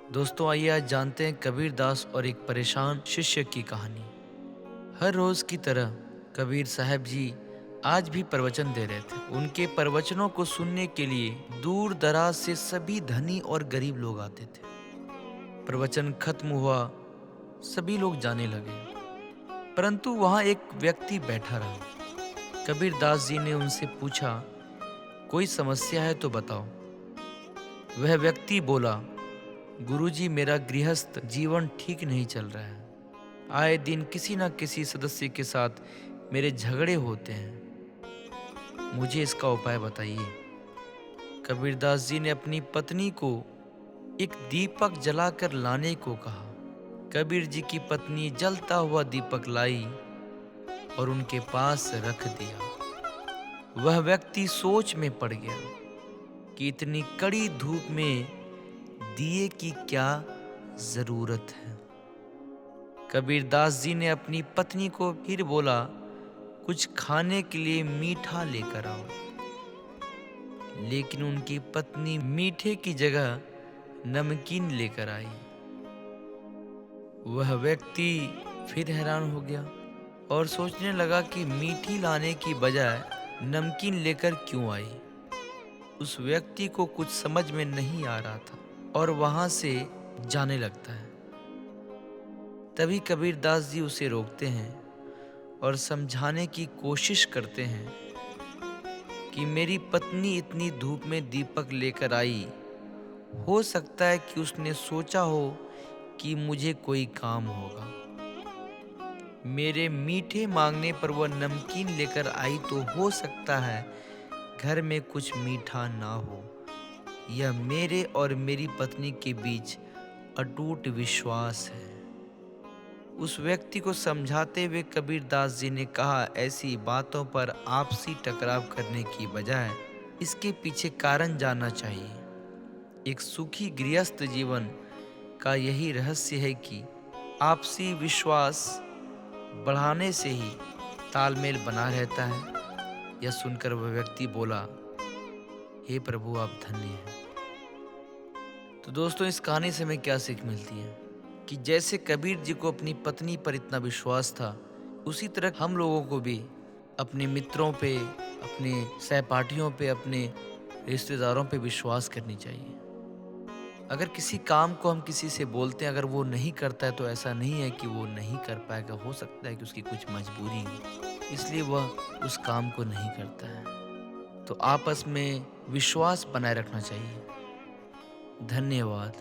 दोस्तों आइए आज जानते हैं कबीर दास और एक परेशान शिष्य की कहानी। हर रोज की तरह कबीर साहब जी आज भी प्रवचन दे रहे थे। उनके प्रवचनों को सुनने के लिए दूर दराज से सभी धनी और गरीब लोग आते थे। प्रवचन खत्म हुआ, सभी लोग जाने लगे, परंतु वहां एक व्यक्ति बैठा रहा। कबीर दास जी ने उनसे पूछा, कोई समस्या है तो बताओ। वह व्यक्ति बोला, गुरुजी मेरा गृहस्थ जीवन ठीक नहीं चल रहा है। आए दिन किसी न किसी सदस्य के साथ मेरे झगड़े होते हैं, मुझे इसका उपाय बताइए। कबीरदास जी ने अपनी पत्नी को एक दीपक जलाकर लाने को कहा। कबीर जी की पत्नी जलता हुआ दीपक लाई और उनके पास रख दिया। वह व्यक्ति सोच में पड़ गया कि इतनी कड़ी धूप में दिए की क्या जरूरत है। कबीरदास जी ने अपनी पत्नी को फिर बोला, कुछ खाने के लिए मीठा लेकर आओ। लेकिन उनकी पत्नी मीठे की जगह नमकीन लेकर आई। वह व्यक्ति फिर हैरान हो गया और सोचने लगा कि मीठी लाने की बजाय नमकीन लेकर क्यों आई। उस व्यक्ति को कुछ समझ में नहीं आ रहा था और वहां से जाने लगता है। तभी कबीरदास जी उसे रोकते हैं और समझाने की कोशिश करते हैं कि मेरी पत्नी इतनी धूप में दीपक लेकर आई, हो सकता है कि उसने सोचा हो कि मुझे कोई काम होगा। मेरे मीठे मांगने पर वह नमकीन लेकर आई तो हो सकता है घर में कुछ मीठा ना हो। यह मेरे और मेरी पत्नी के बीच अटूट विश्वास है। उस व्यक्ति को समझाते हुए कबीरदास जी ने कहा, ऐसी बातों पर आपसी टकराव करने की बजाय इसके पीछे कारण जानना चाहिए। एक सुखी गृहस्थ जीवन का यही रहस्य है कि आपसी विश्वास बढ़ाने से ही तालमेल बना रहता है। यह सुनकर वह व्यक्ति बोला, हे प्रभु आप धन्य हैं। तो दोस्तों इस कहानी से हमें क्या सीख मिलती है कि जैसे कबीर जी को अपनी पत्नी पर इतना विश्वास था, उसी तरह हम लोगों को भी अपने मित्रों पे, अपने सहपाठियों पे, अपने रिश्तेदारों पे विश्वास करनी चाहिए। अगर किसी काम को हम किसी से बोलते हैं, अगर वो नहीं करता है तो ऐसा नहीं है कि वो नहीं कर पाएगा, हो सकता है कि उसकी कुछ मजबूरी हो, इसलिए वह उस काम को नहीं करता है। तो आपस में विश्वास बनाए रखना चाहिए। धन्यवाद।